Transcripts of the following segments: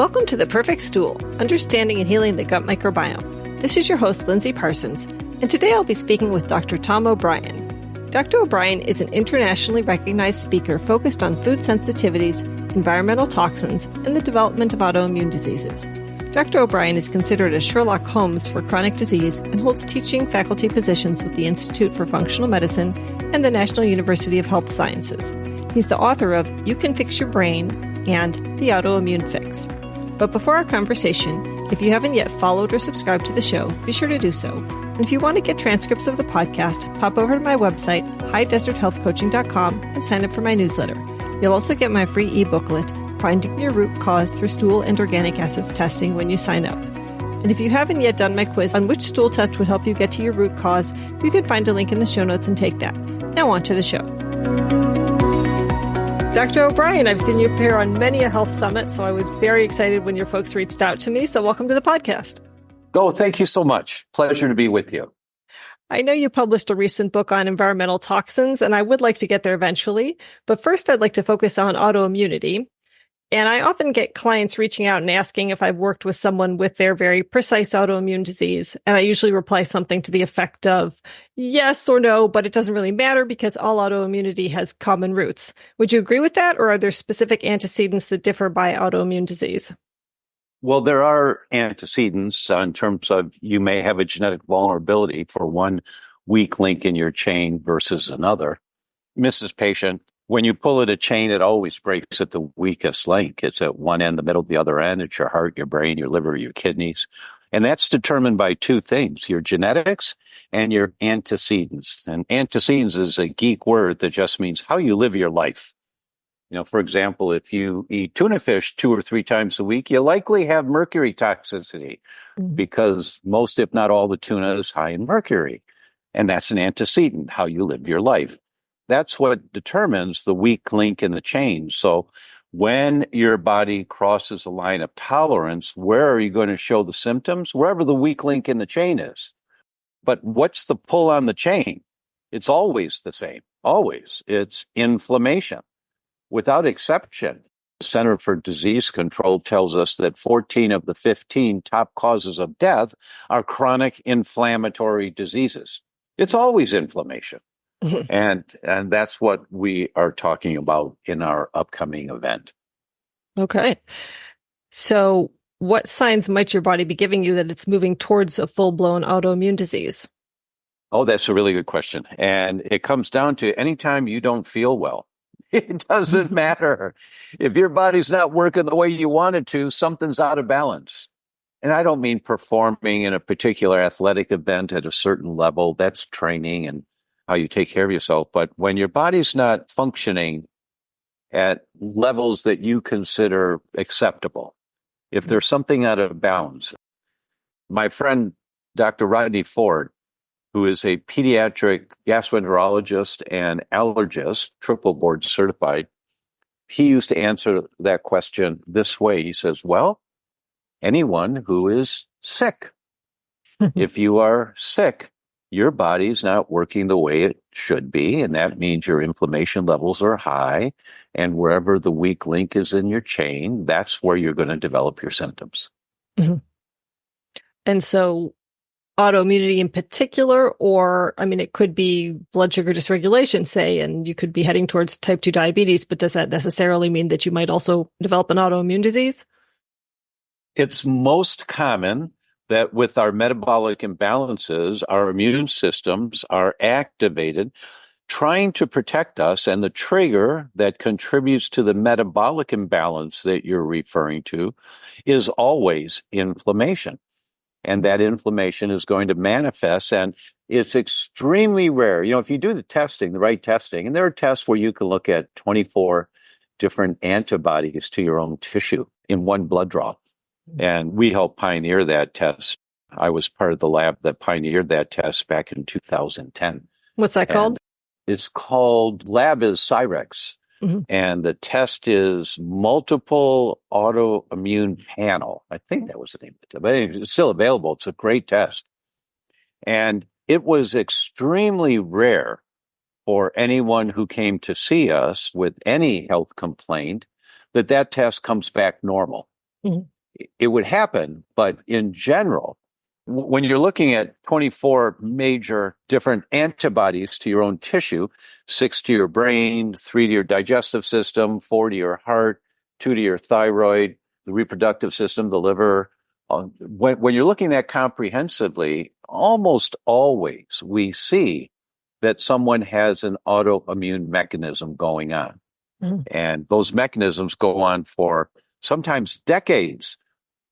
Welcome to The Perfect Stool, Understanding and Healing the Gut Microbiome. This is your host, Lindsay Parsons, and today I'll be speaking with Dr. Tom O'Brien. Dr. O'Brien is an internationally recognized speaker focused on food sensitivities, environmental toxins, and the development of autoimmune diseases. Dr. O'Brien is considered a Sherlock Holmes for chronic disease and holds teaching faculty positions with the Institute for Functional Medicine and the National University of Health Sciences. He's the author of You Can Fix Your Brain and The Autoimmune Fix. But before our conversation, if you haven't yet followed or subscribed to the show, be sure to do so. And if you want to get transcripts of the podcast, pop over to my website, highdeserthealthcoaching.com, and sign up for my newsletter. You'll also get my free e-booklet, Finding Your Root Cause Through Stool and Organic Acids Testing, when you sign up. And if you haven't yet done my quiz on which stool test would help you get to your root cause, you can find a link in the show notes and take that. Now on to the show. Dr. O'Brien, I've seen you appear on many a health summit, so I was very excited when your folks reached out to me. So welcome to the podcast. Oh, thank you so much. Pleasure to be with you. I know you published a recent book on environmental toxins, and I would like to get there eventually. But first, I'd like to focus on autoimmunity. And I often get clients reaching out and asking if I've worked with someone with their very precise autoimmune disease. And I usually reply something to the effect of yes or no, but it doesn't really matter because all autoimmunity has common roots. Would you agree with that? Or are there specific antecedents that differ by autoimmune disease? Well, there are antecedents in terms of you may have a genetic vulnerability for one weak link in your chain versus another. Mrs. Patient, when you pull at a chain, it always breaks at the weakest link. It's at one end, the middle, the other end. It's your heart, your brain, your liver, your kidneys. And that's determined by two things, your genetics and your antecedents. And antecedents is a geek word that just means how you live your life. You know, for example, if you eat tuna fish 2 or 3 times a week, you likely have mercury toxicity because most, if not all, the tuna is high in mercury. And that's an antecedent, how you live your life. That's what determines the weak link in the chain. So when your body crosses a line of tolerance, where are you going to show the symptoms? Wherever the weak link in the chain is. But what's the pull on the chain? It's always the same. Always. It's inflammation. Without exception, the Center for Disease Control tells us that 14 of the 15 top causes of death are chronic inflammatory diseases. It's always inflammation. And that's what we are talking about in our upcoming event. Okay. So what signs might your body be giving you that it's moving towards a full-blown autoimmune disease? Oh, that's a really good question. And it comes down to anytime you don't feel well. It doesn't matter. If your body's not working the way you want it to, something's out of balance. And I don't mean performing in a particular athletic event at a certain level. That's training and how you take care of yourself. But when your body's not functioning at levels that you consider acceptable, if there's something out of bounds, my friend, Dr. Rodney Ford, who is a pediatric gastroenterologist and allergist, triple board certified, he used to answer that question this way. He says, well, anyone who is sick, if you are sick, your body's not working the way it should be, and that means your inflammation levels are high, and wherever the weak link is in your chain, that's where you're going to develop your symptoms. Mm-hmm. And so autoimmunity in particular, or, I mean, it could be blood sugar dysregulation, say, and you could be heading towards type 2 diabetes, but does that necessarily mean that you might also develop an autoimmune disease? It's most common that with our metabolic imbalances, our immune systems are activated, trying to protect us. And the trigger that contributes to the metabolic imbalance that you're referring to is always inflammation. And that inflammation is going to manifest, and it's extremely rare. You know, if you do the testing, the right testing, and there are tests where you can look at 24 different antibodies to your own tissue in one blood draw. And we helped pioneer that test. I was part of the lab that pioneered that test back in 2010. What's that called? It's called, lab is Cyrex. Mm-hmm. And the test is multiple autoimmune panel. I think that was the name of it, but it's still available. It's a great test. And it was extremely rare for anyone who came to see us with any health complaint that test comes back normal. Mm-hmm. it would happen. But in general, when you're looking at 24 major different antibodies to your own tissue, 6 to your brain, 3 to your digestive system, 4 to your heart, 2 to your thyroid, the reproductive system, the liver. When you're looking at comprehensively, almost always we see that someone has an autoimmune mechanism going on. And those mechanisms go on for sometimes decades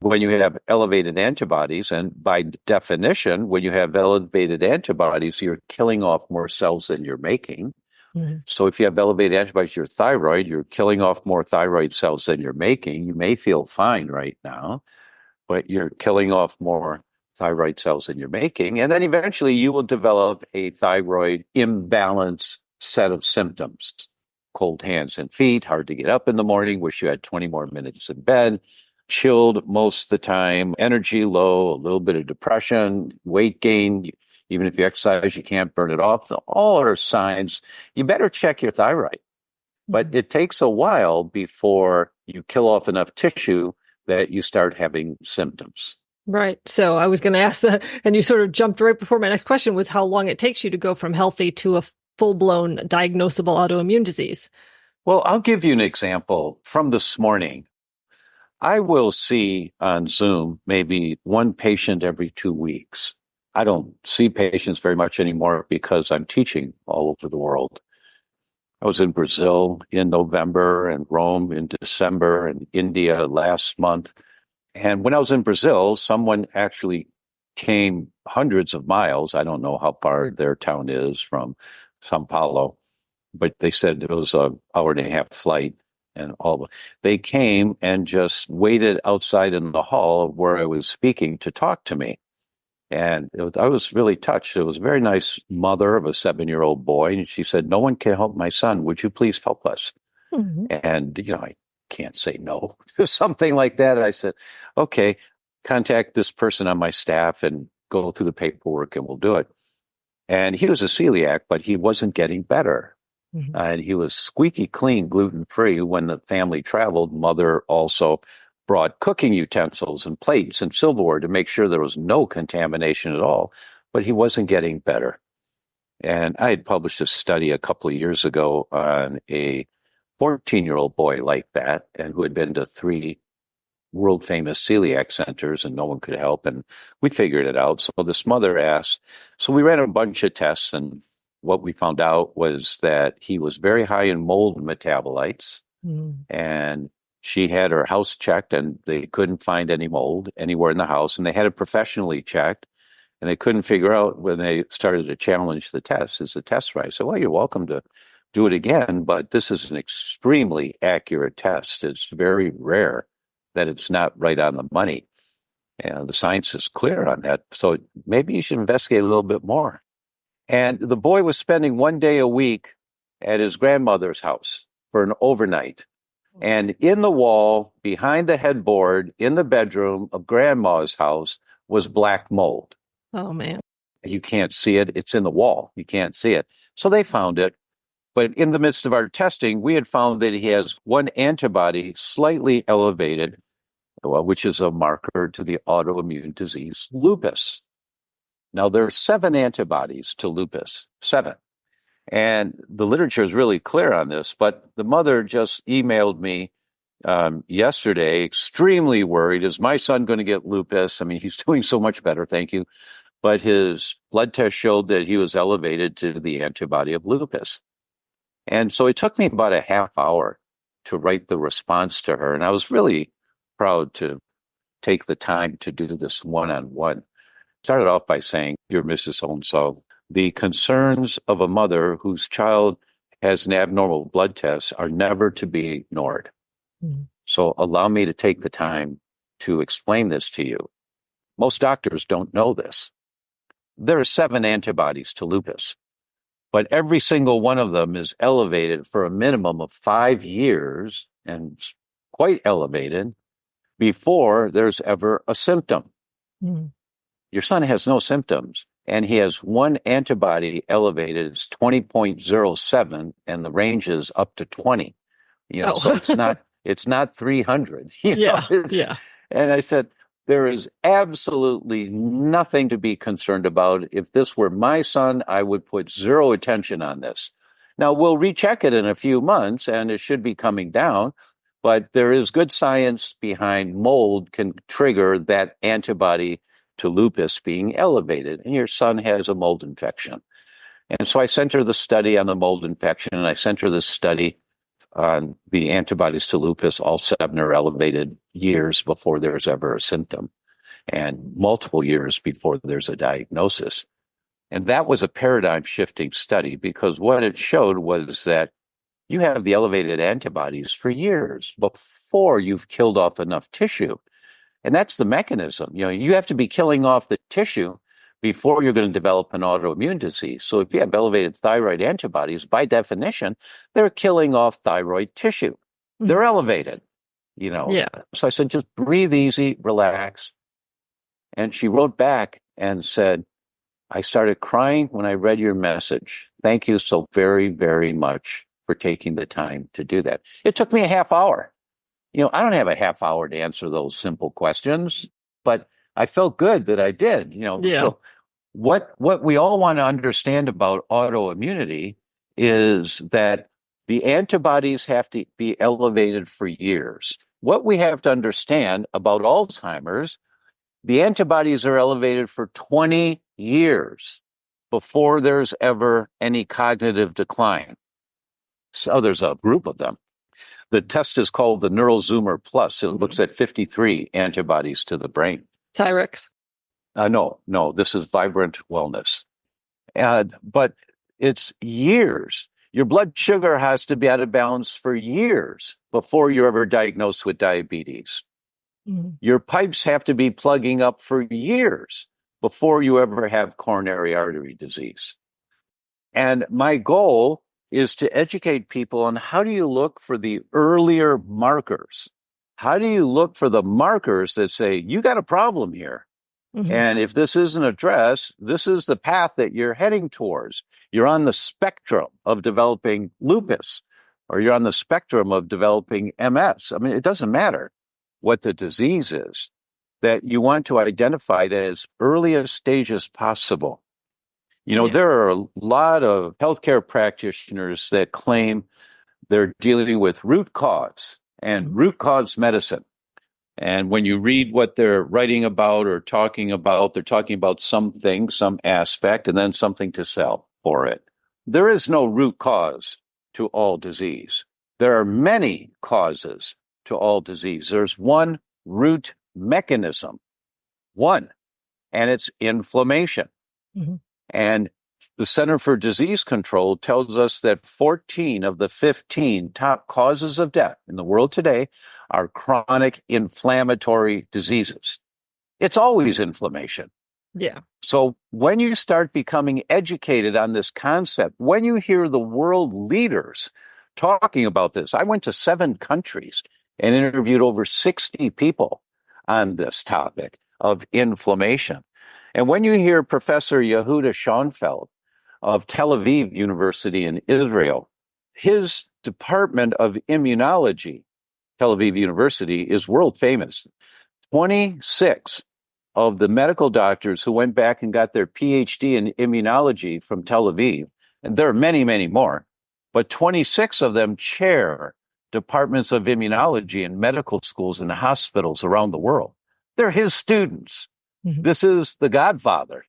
when you have elevated antibodies. And by definition, when you have elevated antibodies, you're killing off more cells than you're making. So if you have elevated antibodies to your thyroid, you're killing off more thyroid cells than you're making. You may feel fine right now, but you're killing off more thyroid cells than you're making. And then eventually you will develop a thyroid imbalance set of symptoms. Cold hands and feet, hard to get up in the morning, wish you had 20 more minutes in bed, chilled most of the time, energy low, a little bit of depression, weight gain. Even if you exercise, you can't burn it off. All are signs. You better check your thyroid. But it takes a while before you kill off enough tissue that you start having symptoms. Right. So I was going to ask that, and you sort of jumped right before my next question was how long it takes you to go from healthy to a full-blown diagnosable autoimmune disease. Well, I'll give you an example from this morning. I will see on Zoom maybe one patient every 2 weeks. I don't see patients very much anymore because I'm teaching all over the world. I was in Brazil in November and Rome in December and India last month. And when I was in Brazil, someone actually came hundreds of miles. I don't know how far their town is from Sao Paulo, but they said it was an hour and a half flight. And they came and just waited outside in the hall where I was speaking to talk to me. And I was really touched. It was a very nice mother of a 7-year-old boy. And she said, "No one can help my son. Would you please help us?" And, I can't say no to something like that. I said, "Okay, contact this person on my staff and go through the paperwork and we'll do it." And he was a celiac, but he wasn't getting better. And he was squeaky clean, gluten-free. When the family traveled, mother also brought cooking utensils and plates and silverware to make sure there was no contamination at all, but he wasn't getting better. And I had published a study a couple of years ago on a 14-year-old boy like that, and who had been to 3 world-famous celiac centers, and no one could help, and we figured it out. So this mother asked, so we ran a bunch of tests, and what we found out was that he was very high in mold metabolites, and she had her house checked, and they couldn't find any mold anywhere in the house, and they had it professionally checked, and they couldn't figure out when they started to challenge the test, is the test right? So, well, you're welcome to do it again, but this is an extremely accurate test. It's very rare that it's not right on the money. And the science is clear on that. So maybe you should investigate a little bit more. And the boy was spending 1 day a week at his grandmother's house for an overnight. And in the wall, behind the headboard, in the bedroom of grandma's house was black mold. Oh, man. You can't see it. It's in the wall. You can't see it. So they found it. But in the midst of our testing, we had found that he has one antibody slightly elevated, which is a marker to the autoimmune disease lupus. Now, there are 7 antibodies to lupus, 7. And the literature is really clear on this, but the mother just emailed me yesterday, extremely worried. Is my son going to get lupus? I mean, he's doing so much better, thank you. But his blood test showed that he was elevated to the antibody of lupus. And so it took me about a half hour to write the response to her. And I was really proud to take the time to do this one-on-one. Started off by saying, "Dear Mrs. So-and-so, the concerns of a mother whose child has an abnormal blood test are never to be ignored. So allow me to take the time to explain this to you. Most doctors don't know this. There are 7 antibodies to lupus, but every single one of them is elevated for a minimum of 5 years, and quite elevated, before there's ever a symptom. Your son has no symptoms, and he has one antibody elevated. It's 20.07, and the range is up to 20. So it's not 300. Yeah. And I said, there is absolutely nothing to be concerned about. If this were my son, I would put zero attention on this. Now, we'll recheck it in a few months, and it should be coming down. But there is good science behind mold can trigger that antibody to lupus being elevated. And your son has a mold infection. And so I sent her the study on the mold infection, and I sent her the study on the antibodies to lupus. All 7 are elevated years before there's ever a symptom, and multiple years before there's a diagnosis. And that was a paradigm shifting study, because what it showed was that you have the elevated antibodies for years before you've killed off enough tissue. And that's the mechanism. You have to be killing off the tissue before you're going to develop an autoimmune disease. So if you have elevated thyroid antibodies, by definition, they're killing off thyroid tissue. They're elevated, Yeah. So I said, just breathe easy, relax. And she wrote back and said, I started crying when I read your message. Thank you so very, very much for taking the time to do that. It took me a half hour. I don't have a half hour to answer those simple questions, but I felt good that I did. Yeah. So what we all want to understand about autoimmunity is that the antibodies have to be elevated for years. What we have to understand about Alzheimer's, the antibodies are elevated for 20 years before there's ever any cognitive decline. So there's a group of them. The test is called the Neural Zoomer Plus. It looks at 53 antibodies to the brain. Tyrix. No, this is Vibrant Wellness. But it's years. Your blood sugar has to be out of balance for years before you're ever diagnosed with diabetes. Your pipes have to be plugging up for years before you ever have coronary artery disease. And my goal is to educate people on how do you look for the earlier markers? How do you look for the markers that say, you got a problem here? And if this isn't addressed, this is the path that you're heading towards. You're on the spectrum of developing lupus, or you're on the spectrum of developing MS. I mean, it doesn't matter what the disease is, that you want to identify it as early as stage as possible. There are a lot of healthcare practitioners that claim they're dealing with root cause and root cause medicine. And when you read what they're writing about or talking about, they're talking about something, some aspect, and then something to sell for it. There is no root cause to all disease. There are many causes to all disease. There's one root mechanism, and it's inflammation. And the Center for Disease Control tells us that 14 of the 15 top causes of death in the world today are chronic inflammatory diseases. It's always inflammation. Yeah. So when you start becoming educated on this concept, when you hear the world leaders talking about this, I went to 7 countries and interviewed over 60 people on this topic of inflammation. And when you hear Professor Yehuda Schoenfeld of Tel Aviv University in Israel, his department of immunology, Tel Aviv University, is world famous. 26 of the medical doctors who went back and got their PhD in immunology from Tel Aviv, and there are many, many more, but 26 of them chair departments of immunology in medical schools and hospitals around the world. They're his students. This is the Godfather.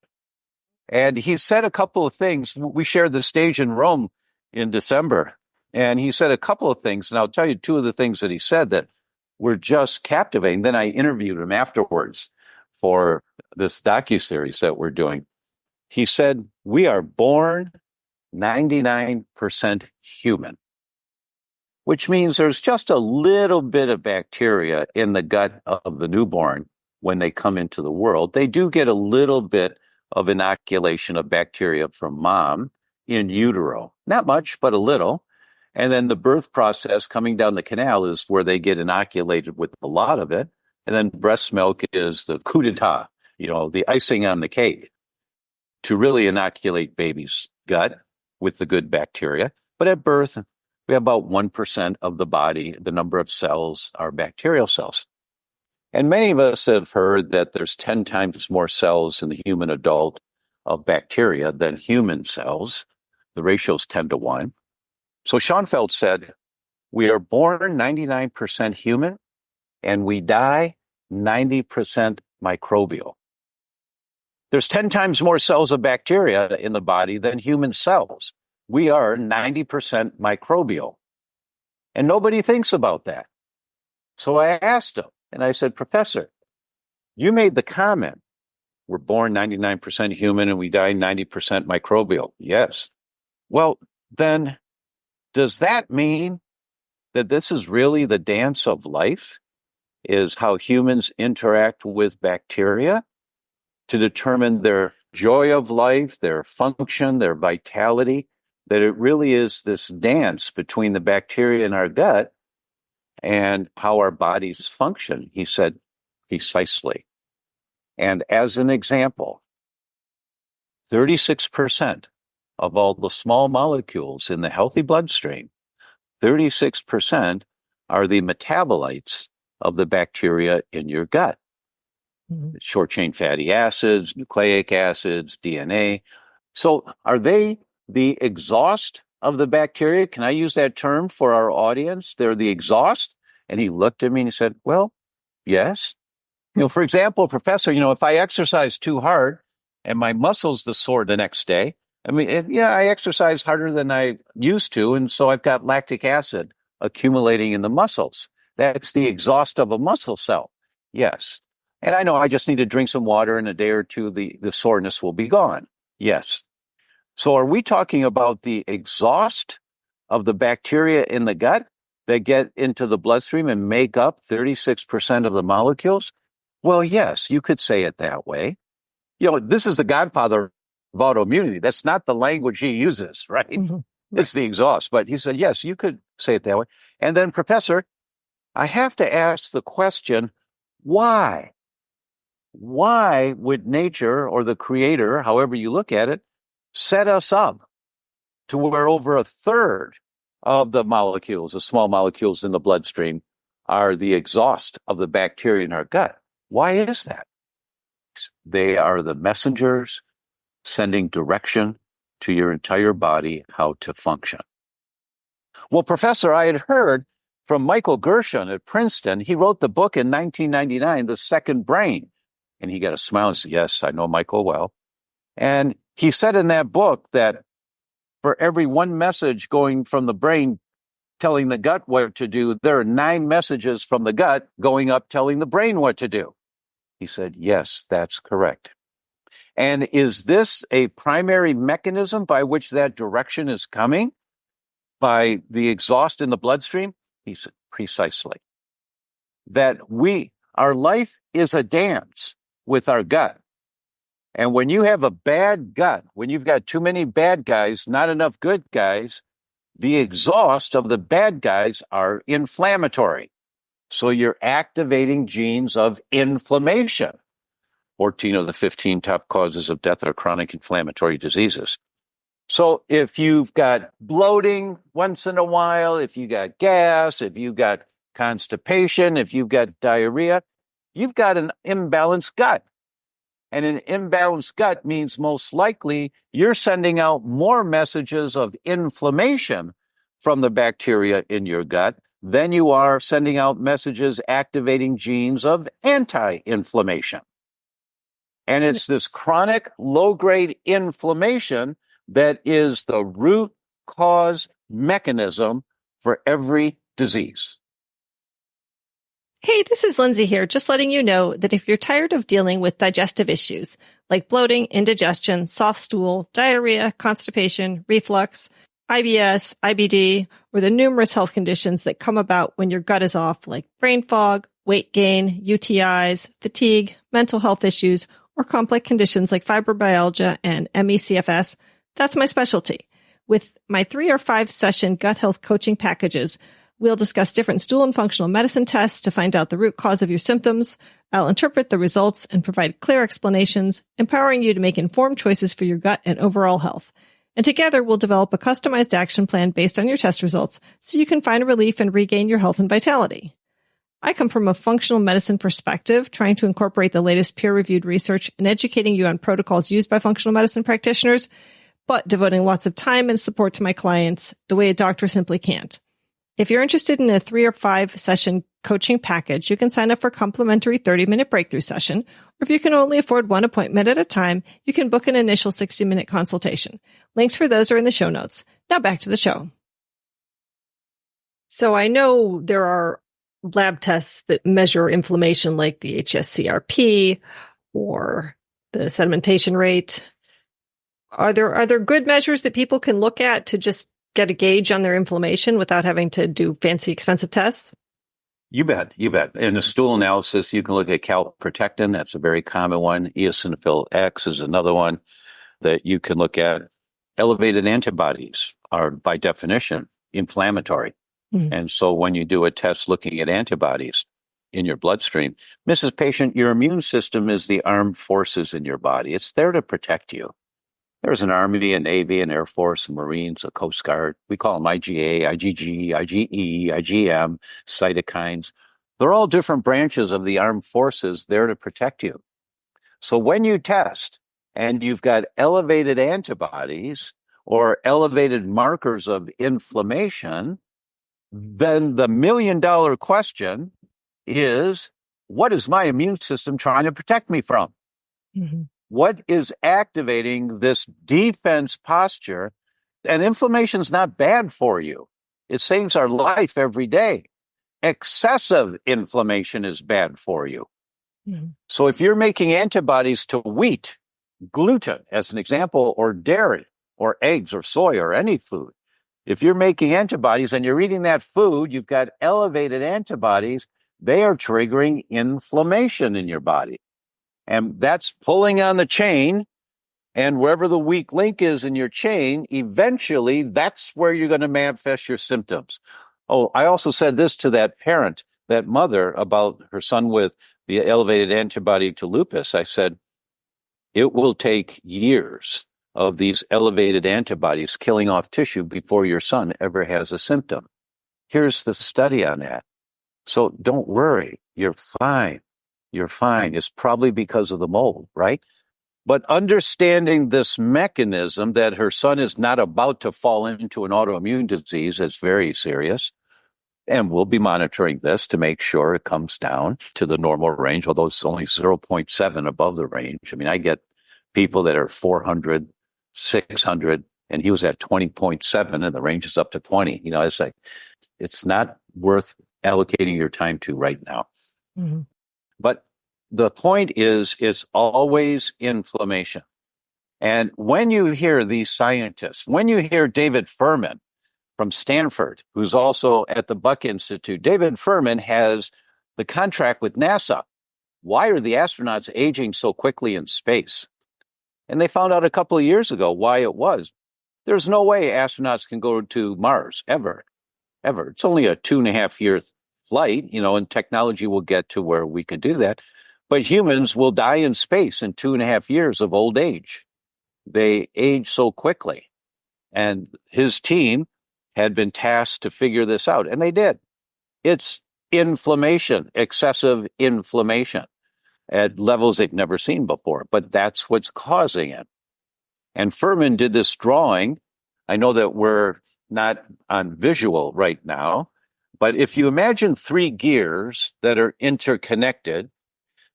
And he said a couple of things. We shared the stage in Rome in December, and he said a couple of things, and I'll tell you 2 of the things that he said that were just captivating. Then I interviewed him afterwards for this docuseries that we're doing. He said, we are born 99% human, which means there's just a little bit of bacteria in the gut of the newborn when they come into the world. They do get a little bit of inoculation of bacteria from mom in utero. Not much, but a little. And then the birth process coming down the canal is where they get inoculated with a lot of it. And then breast milk is the coup d'etat, the icing on the cake to really inoculate baby's gut with the good bacteria. But at birth, we have about 1% of the body, the number of cells are bacterial cells. And many of us have heard that there's 10 times more cells in the human adult of bacteria than human cells. The ratio is 10 to 1. So Schoenfeld said, we are born 99% human and we die 90% microbial. There's 10 times more cells of bacteria in the body than human cells. We are 90% microbial. And nobody thinks about that. So I asked him, and I said, Professor, you made the comment, we're born 99% human and we die 90% microbial. Yes. Well, then, does that mean that this is really the dance of life? Is how humans interact with bacteria to determine their joy of life, their function, their vitality, that it really is this dance between the bacteria in our gut and how our bodies function? He said, precisely. And as an example, 36% of all the small molecules in the healthy bloodstream, 36% are the metabolites of the bacteria in your gut. Mm-hmm. Short-chain fatty acids, nucleic acids, DNA. So are they the exhaust of the bacteria? Can I use that term for our audience? They're the exhaust? And he looked at me and he said, well, yes. For example, Professor, if I exercise too hard and my muscles the sore the next day, I exercise harder than I used to, and so I've got lactic acid accumulating in the muscles. That's the exhaust of a muscle cell. Yes. And I know I just need to drink some water in a day or two, the soreness will be gone. Yes. So are we talking about the exhaust of the bacteria in the gut that get into the bloodstream and make up 36% of the molecules? Well, yes, you could say it that way. This is the godfather of autoimmunity. That's not the language he uses, right? Mm-hmm. It's the exhaust. But he said, yes, you could say it that way. And then, Professor, I have to ask the question, why? Why would nature or the creator, however you look at it, set us up to where over a third of the molecules, the small molecules in the bloodstream, are the exhaust of the bacteria in our gut? Why is that? They are the messengers sending direction to your entire body how to function. Well, Professor, I had heard from Michael Gershon at Princeton. He wrote the book in 1999, The Second Brain. And he got a smile and said, yes, I know Michael well. And he said in that book that for every one message going from the brain telling the gut what to do, there are 9 messages from the gut going up telling the brain what to do. He said, yes, that's correct. And is this a primary mechanism by which that direction is coming? By the exhaust in the bloodstream? He said, precisely. That our life is a dance with our gut. And when you have a bad gut, when you've got too many bad guys, not enough good guys, the exhaust of the bad guys are inflammatory. So you're activating genes of inflammation. 14 of the 15 top causes of death are chronic inflammatory diseases. So if you've got bloating once in a while, if you got gas, if you've got constipation, if you've got diarrhea, you've got an imbalanced gut. And an imbalanced gut means most likely you're sending out more messages of inflammation from the bacteria in your gut than you are sending out messages activating genes of anti-inflammation. And it's this chronic low-grade inflammation that is the root cause mechanism for every disease. Hey, this is Lindsay here, just letting you know that if you're tired of dealing with digestive issues like bloating, indigestion, soft stool, diarrhea, constipation, reflux, IBS, IBD, or the numerous health conditions that come about when your gut is off, like brain fog, weight gain, UTIs, fatigue, mental health issues, or complex conditions like fibromyalgia and ME/CFS, that's my specialty. With my 3 or 5 session gut health coaching packages, we'll discuss different stool and functional medicine tests to find out the root cause of your symptoms. I'll interpret the results and provide clear explanations, empowering you to make informed choices for your gut and overall health. And together, we'll develop a customized action plan based on your test results so you can find relief and regain your health and vitality. I come from a functional medicine perspective, trying to incorporate the latest peer-reviewed research and educating you on protocols used by functional medicine practitioners, but devoting lots of time and support to my clients the way a doctor simply can't. If you're interested in a 3 or 5 session coaching package, you can sign up for a complimentary 30-minute breakthrough session. Or if you can only afford one appointment at a time, you can book an initial 60-minute consultation. Links for those are in the show notes. Now back to the show. So I know there are lab tests that measure inflammation like the HSCRP or the sedimentation rate. Are there good measures that people can look at to just get a gauge on their inflammation without having to do fancy, expensive tests? You bet. In a stool analysis, you can look at calprotectin. That's a very common one. Eosinophil X is another one that you can look at. Elevated antibodies are, by definition, inflammatory. Mm-hmm. And so when you do a test looking at antibodies in your bloodstream, Mrs. Patient, your immune system is the armed forces in your body. It's there to protect you. There's an Army, a Navy, an Air Force, a Marines, a Coast Guard. We call them IgA, IgG, IgE, IgM, cytokines. They're all different branches of the armed forces there to protect you. So when you test and you've got elevated antibodies or elevated markers of inflammation, then the million-dollar question is, what is my immune system trying to protect me from? Mm-hmm. What is activating this defense posture? And inflammation is not bad for you. It saves our life every day. Excessive inflammation is bad for you. Mm-hmm. So if you're making antibodies to wheat, gluten, as an example, or dairy, or eggs, or soy, or any food, if you're making antibodies and you're eating that food, you've got elevated antibodies, they are triggering inflammation in your body. And that's pulling on the chain, and wherever the weak link is in your chain, eventually that's where you're going to manifest your symptoms. Oh, I also said this to that parent, that mother, about her son with the elevated antibody to lupus. I said, it will take years of these elevated antibodies killing off tissue before your son ever has a symptom. Here's the study on that. So don't worry, you're fine. You're fine. It's probably because of the mold, right? But understanding this mechanism that her son is not about to fall into an autoimmune disease that's very serious, and we'll be monitoring this to make sure it comes down to the normal range, although it's only 0.7 above the range. I mean, I get people that are 400, 600, and he was at 20.7, and the range is up to 20. You know, it's like, it's not worth allocating your time to right now. Mm-hmm. But the point is, it's always inflammation. And when you hear these scientists, when you hear David Furman from Stanford, who's also at the Buck Institute, David Furman has the contract with NASA. Why are the astronauts aging so quickly in space? And they found out a couple of years ago why it was. There's no way astronauts can go to Mars, ever. It's only a 2.5-year flight, you know, and technology will get to where we can do that. But humans will die in space in 2.5 years of old age. They age so quickly. And his team had been tasked to figure this out, and they did. It's inflammation, excessive inflammation at levels they've never seen before, but that's what's causing it. And Furman did this drawing. I know that we're not on visual right now, but if you imagine 3 gears that are interconnected,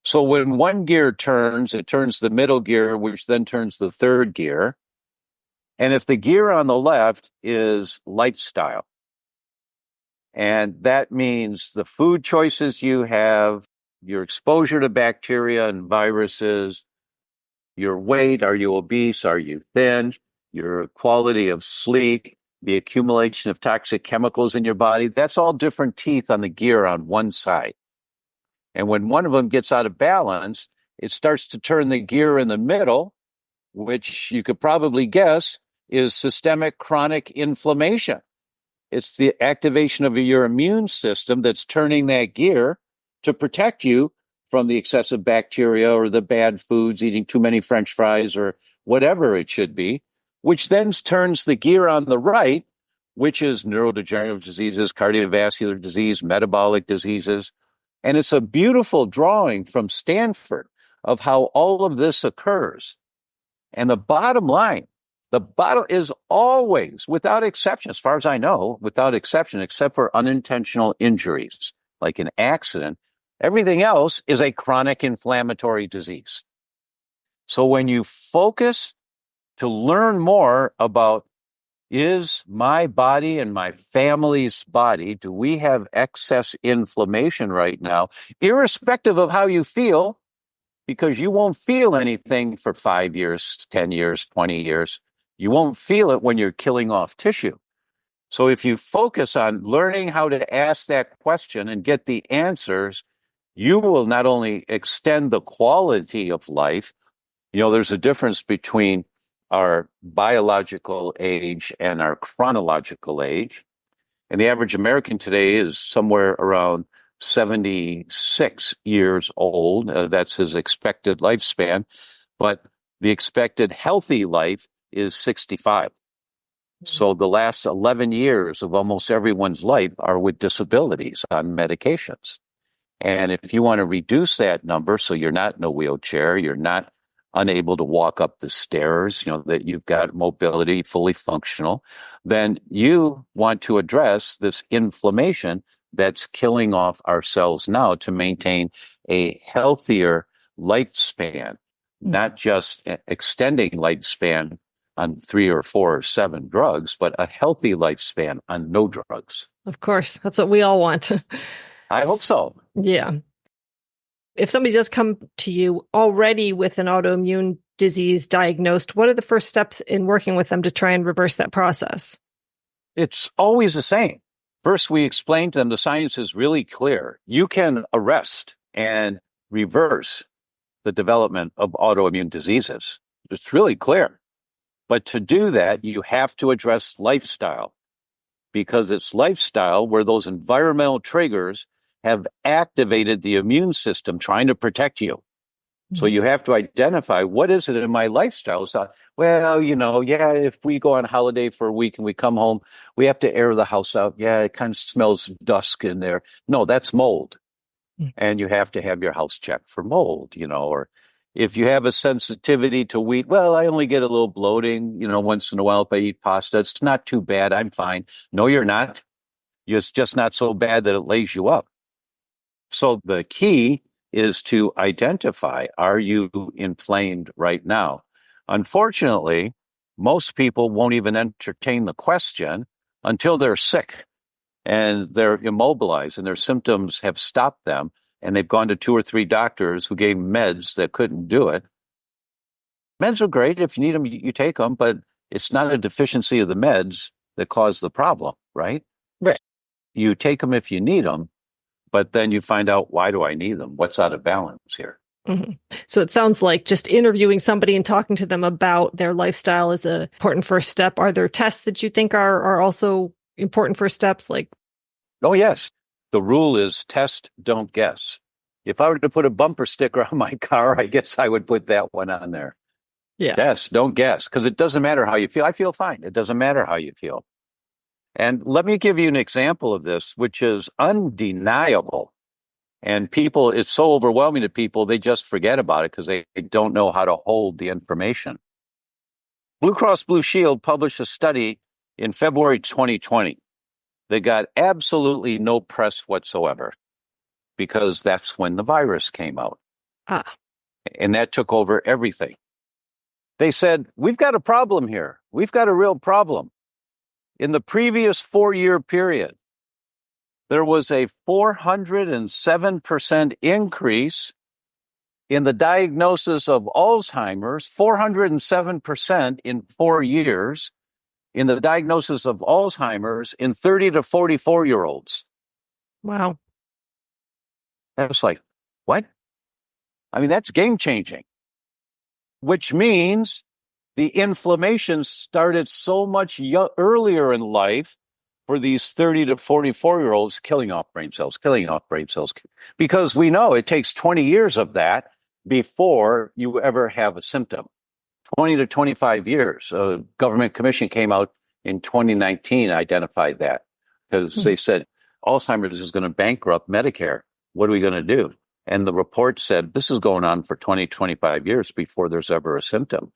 so when one gear turns, it turns the middle gear, which then turns the third gear. And if the gear on the left is lifestyle, and that means the food choices you have, your exposure to bacteria and viruses, your weight, are you obese, are you thin, your quality of sleep, the accumulation of toxic chemicals in your body, that's all different teeth on the gear on one side. And when one of them gets out of balance, it starts to turn the gear in the middle, which you could probably guess is systemic chronic inflammation. It's the activation of your immune system that's turning that gear to protect you from the excessive bacteria or the bad foods, eating too many French fries or whatever it should be, which then turns the gear on the right, which is neurodegenerative diseases, cardiovascular disease, metabolic diseases, And it's a beautiful drawing from Stanford of how all of this occurs. And the bottom line, the bottom is always, without exception, as far as I know, without exception, except for unintentional injuries, like an accident, everything else is a chronic inflammatory disease. So when you focus to learn more about, is my body and my family's body, do we have excess inflammation right now, irrespective of how you feel, because you won't feel anything for 5 years, 10 years, 20 years. You won't feel it when you're killing off tissue. So if you focus on learning how to ask that question and get the answers, you will not only extend the quality of life. There's a difference between our biological age and our chronological age. And the average American today is somewhere around 76 years old. That's his expected lifespan. But the expected healthy life is 65. So the last 11 years of almost everyone's life are with disabilities on medications. And if you want to reduce that number so you're not in a wheelchair, you're not unable to walk up the stairs, that you've got mobility, fully functional, then you want to address this inflammation that's killing off our cells now to maintain a healthier lifespan, not just extending lifespan on 3 or 4 or 7 drugs, but a healthy lifespan on no drugs. Of course. That's what we all want. I hope so. Yeah. If somebody does come to you already with an autoimmune disease diagnosed, what are the first steps in working with them to try and reverse that process? It's always the same. First, we explain to them the science is really clear. You can arrest and reverse the development of autoimmune diseases. It's really clear. But to do that, you have to address lifestyle, because it's lifestyle where those environmental triggers have activated the immune system trying to protect you. So you have to identify, what is it in my lifestyle? So, if we go on holiday for a week and we come home, we have to air the house out. Yeah, it kind of smells dusk in there. No, that's mold. And you have to have your house checked for mold, or if you have a sensitivity to wheat, well, I only get a little bloating, once in a while if I eat pasta. It's not too bad. I'm fine. No, you're not. It's just not so bad that it lays you up. So the key is to identify, are you inflamed right now? Unfortunately, most people won't even entertain the question until they're sick and they're immobilized and their symptoms have stopped them and they've gone to 2 or 3 doctors who gave meds that couldn't do it. Meds are great. If you need them, you take them, but it's not a deficiency of the meds that caused the problem, right? Right. You take them if you need them, but then you find out, why do I need them? What's out of balance here? Mm-hmm. So it sounds like just interviewing somebody and talking to them about their lifestyle is an important first step. Are there tests that you think are also important first steps? Oh, yes. The rule is test, don't guess. If I were to put a bumper sticker on my car, I guess I would put that one on there. Yeah. Test, don't guess, because it doesn't matter how you feel. I feel fine. It doesn't matter how you feel. And let me give you an example of this, which is undeniable. And it's so overwhelming to people, they just forget about it because they don't know how to hold the information. Blue Cross Blue Shield published a study in February 2020 that got absolutely no press whatsoever, because that's when the virus came out. And that took over everything. They said, we've got a problem here. We've got a real problem. In the previous 4-year period, there was a 407% increase in the diagnosis of Alzheimer's, 407% in 4 years, in the diagnosis of Alzheimer's in 30 to 44-year-olds. Wow. I was like, what? I mean, that's game-changing, which means the inflammation started so much earlier in life for these 30 to 44-year-olds, killing off brain cells, because we know it takes 20 years of that before you ever have a symptom. 20 to 25 years. A government commission came out in 2019, identified that, because they said Alzheimer's is going to bankrupt Medicare. What are we going to do? And the report said this is going on for 20, 25 years before there's ever a symptom.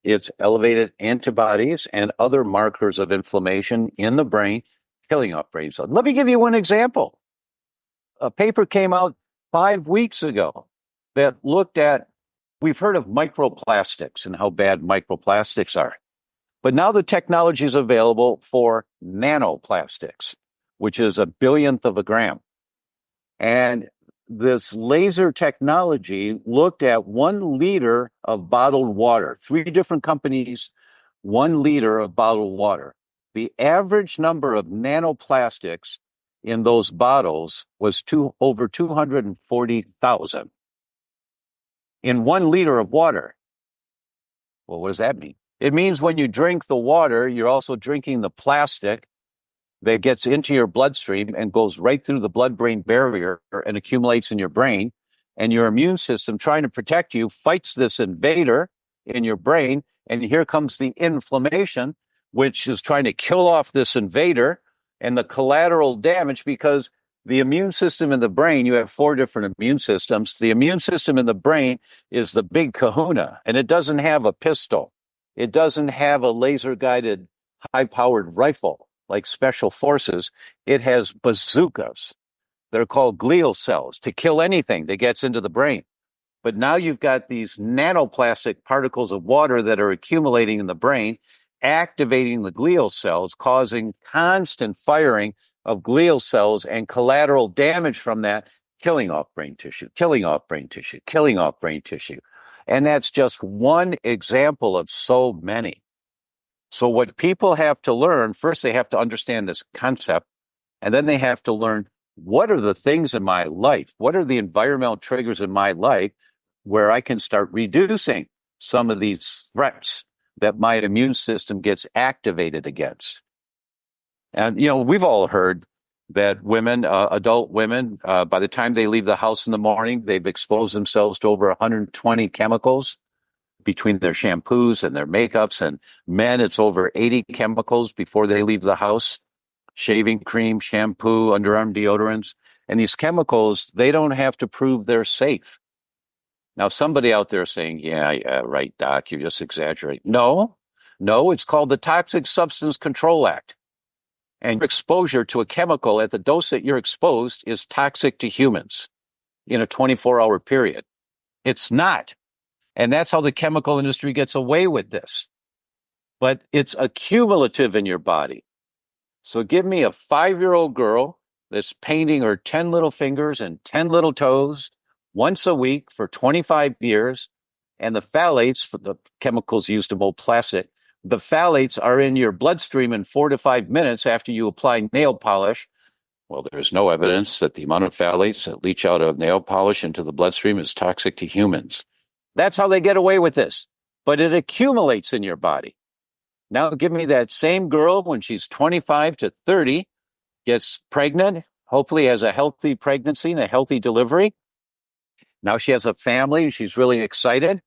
It's elevated antibodies and other markers of inflammation in the brain, killing off brain cells. Let me give you one example. A paper came out 5 weeks ago that looked at, we've heard of microplastics and how bad microplastics are. But now the technology is available for nanoplastics, which is a billionth of a gram. And this laser technology looked at 1 liter of bottled water, 3 different companies, 1 liter of bottled water. The average number of nanoplastics in those bottles was over 240,000 in 1 liter of water. Well, what does that mean? It means when you drink the water, you're also drinking the plastic that gets into your bloodstream and goes right through the blood-brain barrier and accumulates in your brain. And your immune system, trying to protect you, fights this invader in your brain. And here comes the inflammation, which is trying to kill off this invader, and the collateral damage, because the immune system in the brain, you have 4 different immune systems. The immune system in the brain is the big kahuna, and it doesn't have a pistol. It doesn't have a laser-guided, high-powered rifle like special forces. It has bazookas. They're called glial cells to kill anything that gets into the brain. But now you've got these nanoplastic particles of water that are accumulating in the brain, activating the glial cells, causing constant firing of glial cells and collateral damage from that, killing off brain tissue, killing off brain tissue, killing off brain tissue. And that's just one example of so many. So what people have to learn, first they have to understand this concept, and then they have to learn, what are the things in my life? What are the environmental triggers in my life where I can start reducing some of these threats that my immune system gets activated against? And, we've all heard that women, adult women, by the time they leave the house in the morning, they've exposed themselves to over 120 chemicals between their shampoos and their makeups. And men, it's over 80 chemicals before they leave the house. Shaving cream, shampoo, underarm deodorants. And these chemicals, they don't have to prove they're safe. Now, somebody out there saying, yeah, right, Doc, you just exaggerate. No, it's called the Toxic Substance Control Act. And exposure to a chemical at the dose that you're exposed is toxic to humans in a 24-hour period. It's not. And that's how the chemical industry gets away with this. But it's accumulative in your body. So give me a 5-year-old girl that's painting her 10 little fingers and 10 little toes once a week for 25 years, and the phthalates, for the chemicals used to mold plastic, the phthalates are in your bloodstream in 4 to 5 minutes after you apply nail polish. Well, there's no evidence that the amount of phthalates that leach out of nail polish into the bloodstream is toxic to humans. That's how they get away with this. But it accumulates in your body. Now give me that same girl when she's 25 to 30, gets pregnant, hopefully has a healthy pregnancy and a healthy delivery. Now she has a family. She's really excited.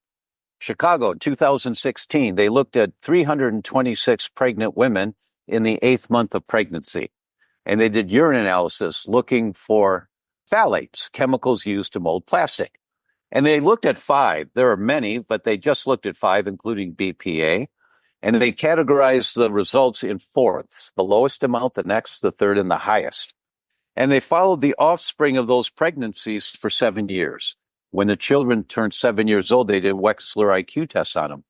Chicago, 2016, they looked at 326 pregnant women in the 8th month of pregnancy. And they did urine analysis looking for phthalates, chemicals used to mold plastic. And they looked at 5. There are many, but they just looked at 5, including BPA. And they categorized the results in fourths, the lowest amount, the next, the third, and the highest. And they followed the offspring of those pregnancies for 7 years. When the children turned 7 years old, they did Wechsler IQ tests on them.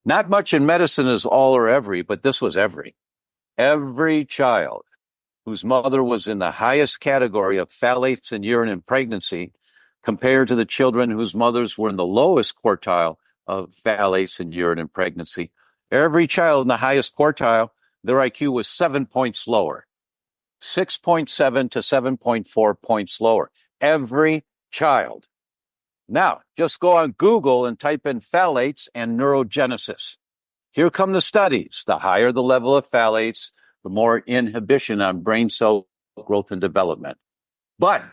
Not much in medicine is all or every, but this was every. Every child whose mother was in the highest category of phthalates in urine in pregnancy compared to the children whose mothers were in the lowest quartile of phthalates in urine in pregnancy. Every child in the highest quartile, their IQ was 7 points lower. 6.7 to 7.4 points lower. Every child. Now, just go on Google and type in phthalates and neurogenesis. Here come the studies. The higher the level of phthalates, the more inhibition on brain cell growth and development. But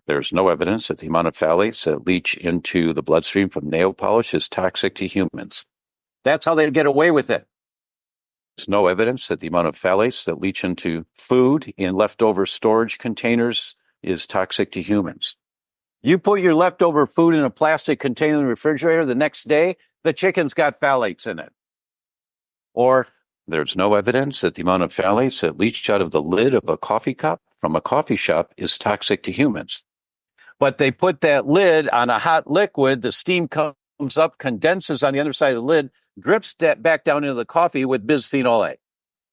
there's no evidence that the amount of phthalates that leach into the bloodstream from nail polish is toxic to humans. That's how they get away with it. There's no evidence that the amount of phthalates that leach into food in leftover storage containers is toxic to humans. You put your leftover food in a plastic container in the refrigerator, the next day, the chicken's got phthalates in it. Or there's no evidence that the amount of phthalates that leached out of the lid of a coffee cup from a coffee shop is toxic to humans. But they put that lid on a hot liquid, the steam comes up, condenses on the underside of the lid, drips that back down into the coffee with bisphenol A,